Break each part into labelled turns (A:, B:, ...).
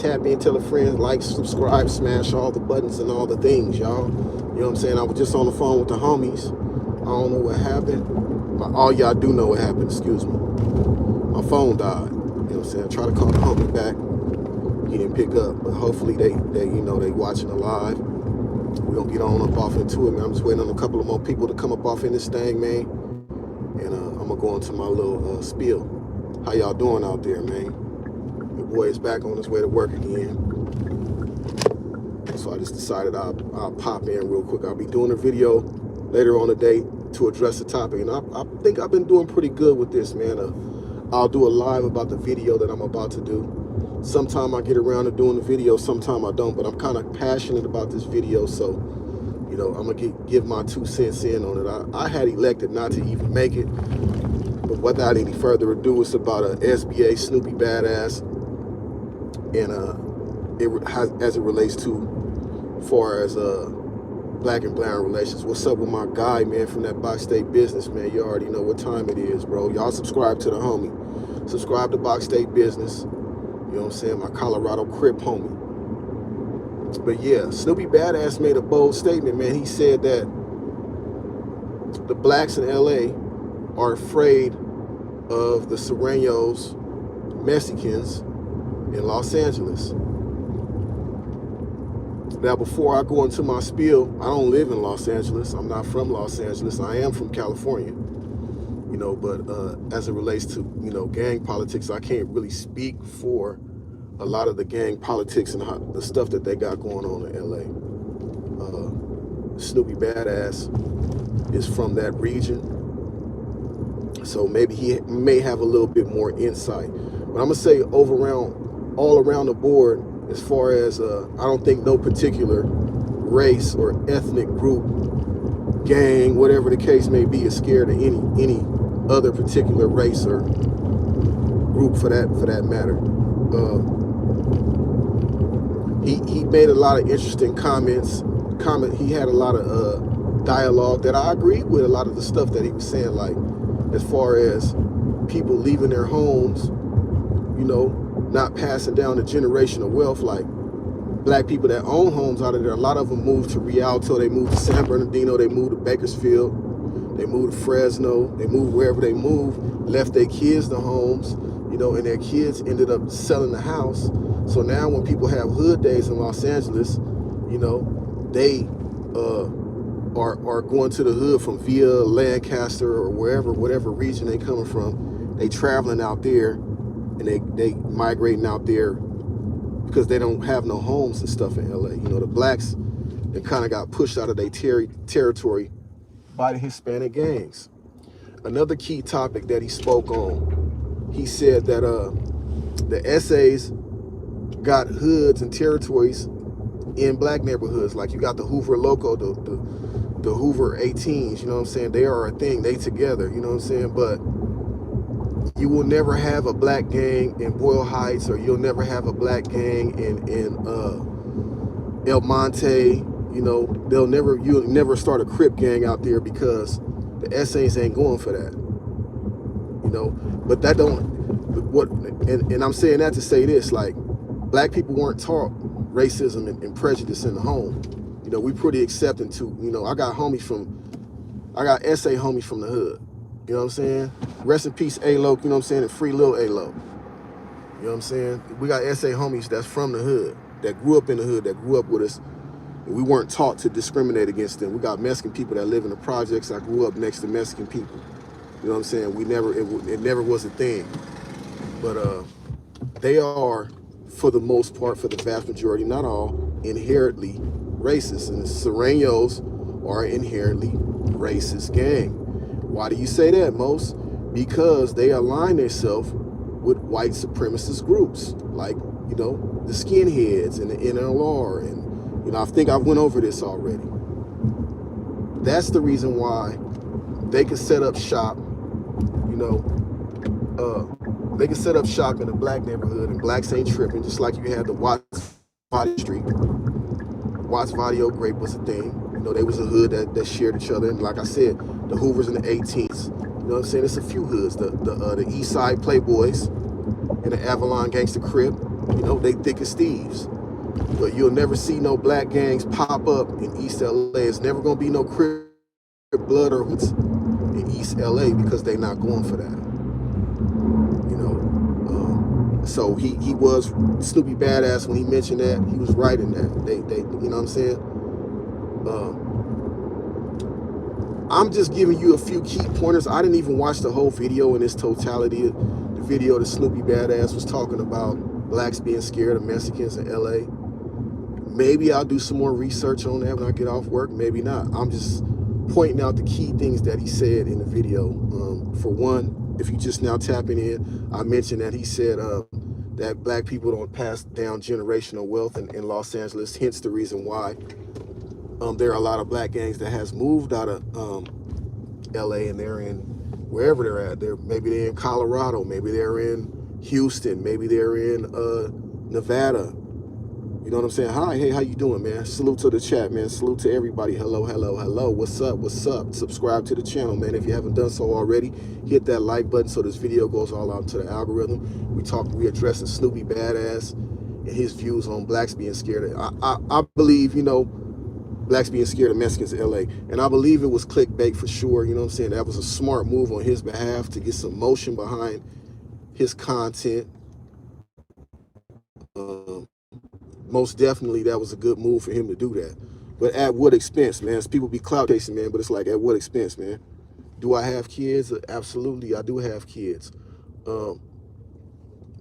A: tap in, tell a friend, like, subscribe, smash all the buttons and all the things, y'all. You know what I'm saying? I was just on the phone with the homies. I don't know what happened. All y'all do know what happened, excuse me. My phone died. You know what I'm saying? I tried to call the homie back. He didn't pick up, but hopefully they watching the live. We're gonna get on up off into it, man. I'm just waiting on a couple of more people to come up off in this thing, man. And I'm gonna go into my little spiel. How y'all doing out there, man? Your boy is back on his way to work again. So I just decided I'll pop in real quick. I'll be doing a video later on today to address the topic. And I think I've been doing pretty good with this, man. I'll do a live about the video that I'm about to do. Sometime I get around to doing the video, sometime I don't, but I'm kind of passionate about this video, so, you know, I'm gonna give my 2 cents in on it. I had elected not to even make it, but without any further ado, it's about a SBA Snoopy badass, and as it relates to, far as black and brown relations. What's up with my guy, man, from that Box State Business, man? You already know what time it is, bro. Y'all subscribe to the homie. Subscribe to Box State Business. You know what I'm saying? My Colorado Crip homie. But yeah, Snoopy Badass made a bold statement, man. He said that the blacks in LA are afraid of the Sureños, Mexicans in Los Angeles. Now, before I go into my spiel, I don't live in Los Angeles. I'm not from Los Angeles. I am from California. You know, but as it relates to, you know, gang politics, I can't really speak for a lot of the gang politics and the stuff that they got going on in LA. Snoopy Badass is from that region, so maybe he may have a little bit more insight. But I'm gonna say all around the board, as far as I don't think no particular race or ethnic group, gang, whatever the case may be, is scared of any other particular race or group for that matter. He made a lot of interesting comments. He had a lot of dialogue that I agreed with. A lot of the stuff that he was saying, like as far as people leaving their homes, you know, not passing down the generational wealth. Like black people that own homes out of there, a lot of them moved to Rialto, they moved to San Bernardino, they moved to Bakersfield, they moved to Fresno, they moved wherever they moved, left their kids the homes, you know, and their kids ended up selling the house. So now when people have hood days in Los Angeles, you know, they are going to the hood from via Lancaster or whatever region they coming from. They traveling out there, and they migrating out there because they don't have no homes and stuff in LA. You know, the blacks, they kind of got pushed out of their territory by the Hispanic gangs. Another key topic that he spoke on, he said that the essays got hoods and territories in black neighborhoods. Like you got the Hoover Loco, the Hoover 18s, you know what I'm saying? They are a thing, they together, you know what I'm saying? But you will never have a black gang in Boyle Heights, or you'll never have a black gang in El Monte. You know, you'll never start a Crip gang out there because the essays ain't going for that. You know, but that don't, and I'm saying that to say this, like, black people weren't taught racism and prejudice in the home. You know, we pretty accepting too. You know, I got essay homies from the hood. You know what I'm saying? Rest in peace, A-Lo, you know what I'm saying? And free Lil A-Lo. You know what I'm saying? We got essay homies that's from the hood, that grew up in the hood, that grew up with us. And we weren't taught to discriminate against them. We got Mexican people that live in the projects. I grew up next to Mexican people. You know what I'm saying? It never was a thing. But they are, for the most part, for the vast majority, not all, inherently racist. And the Sureños are an inherently racist gang. Why do you say that, Most? Because they align themselves with white supremacist groups, like, you know, the skinheads and the NLR, and, you know, I think I went over this already. That's the reason why they can set up shop, you know, they can set up shop in a black neighborhood, and blacks ain't tripping, just like you had the Watts Valley Street. Watts Valley Oak Grape was a thing. You know, they was a hood that shared each other. And like I said, the Hoovers in the 18s. You know what I'm saying? It's a few hoods. The East Side Playboys and the Avalon Gangster Crip. You know, they thick as thieves. But you'll never see no black gangs pop up in East LA. It's never gonna be no Crip blood or hoods in East LA because they're not going for that. You know, so he was Snoopy Badass when he mentioned that. He was right in that. They you know what I'm saying? I'm just giving you a few key pointers. I didn't even watch the whole video in its totality. The video that Snoopy Badass was talking about blacks being scared of Mexicans in LA. Maybe I'll do some more research on that when I get off work. Maybe not. I'm just pointing out the key things that he said in the video. For one, if you just now tapping in, I mentioned that he said that black people don't pass down generational wealth in Los Angeles. Hence the reason why there are a lot of black gangs that has moved out of LA, and they're in wherever they're at. Maybe they're in Colorado, maybe they're in Houston, maybe they're in Nevada. You know what I'm saying? Hi, hey, how you doing, man? Salute to the chat, man. Salute to everybody. Hello, hello, hello. What's up? What's up? Subscribe to the channel, man. If you haven't done so already, hit that like button so this video goes all out to the algorithm. We addressing Snoopy Badass and his views on blacks being scared. I believe, you know, blacks being scared of Mexicans in LA. And I believe it was clickbait for sure. You know what I'm saying? That was a smart move on his behalf to get some motion behind his content. Most definitely that was a good move for him to do that. But at what expense, man? People be clout chasing, man, but it's like, at what expense, man? Do I have kids? Absolutely, I do have kids. That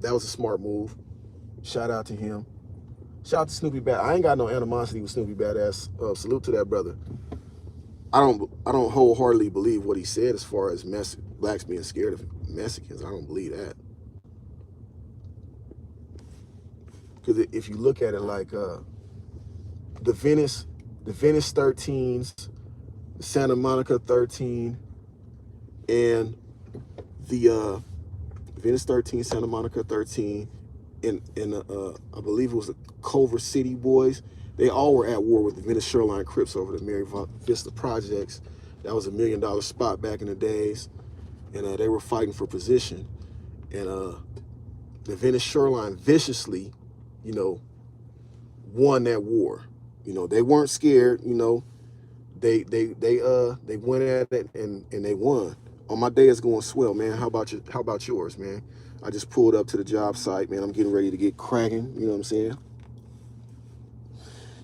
A: was a smart move. Shout out to him. Shout out to Snoopy Badass. I ain't got no animosity with Snoopy Badass. Salute to that brother. I don't wholeheartedly believe what he said as far as blacks being scared of Mexicans. I don't believe that. Because if you look at it like the Venice 13s, the Santa Monica 13, and the Venice 13, Santa Monica 13, and I believe it was the Culver City boys. They all were at war with the Venice Shoreline Crips over the Mary Vista projects. That was $1 million spot back in the days, and they were fighting for position. And the Venice Shoreline viciously, you know, won that war. You know, they weren't scared. You know, they went at it and they won. On my day is going swell, man. How about yours, man? I just pulled up to the job site, man. I'm getting ready to get cracking. You know what I'm saying?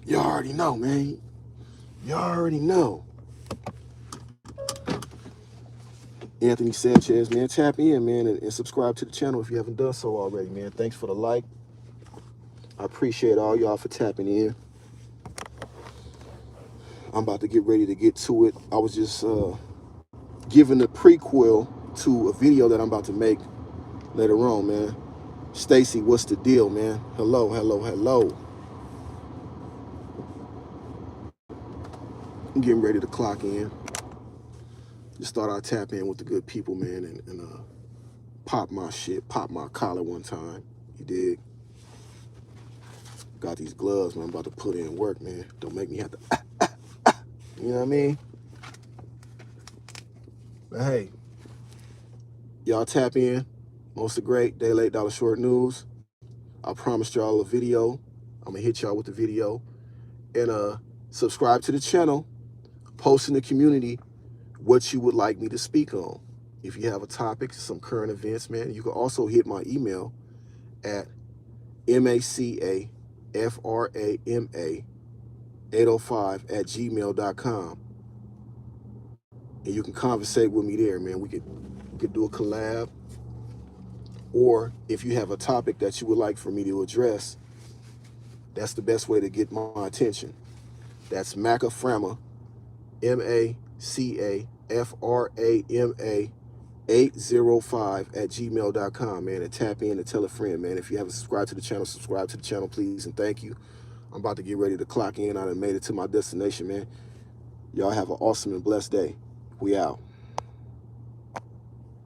A: You already know, man. You already know. Anthony Sanchez, man. Tap in, man, and subscribe to the channel if you haven't done so already, man. Thanks for the like. I appreciate all y'all for tapping in. I'm about to get ready to get to it. I was just giving the prequel to a video that I'm about to make later on, man. Stacy, what's the deal, man? Hello, hello, hello. I'm getting ready to clock in. Just thought I'd tap in with the good people, man, and pop my shit, pop my collar one time. You dig? Got these gloves, man. I'm about to put in work, man. Don't make me have to, you know what I mean? But hey, y'all tap in. Most of great, day late, dollar short news. I promised y'all a video. I'm gonna hit y'all with the video. And subscribe to the channel. Post in the community what you would like me to speak on. If you have a topic, some current events, man, you can also hit my email at macaframa805@gmail.com, and you can conversate with me there, man. We could do a collab, or if you have a topic that you would like for me to address, that's the best way to get my attention. That's macaframa, macaframa805@gmail.com, man, and tap in and tell a friend, man. If you haven't subscribed to the channel, subscribe to the channel, please, and thank you. I'm about to get ready to clock in. I done made it to my destination, man. Y'all have an awesome and blessed day. We out.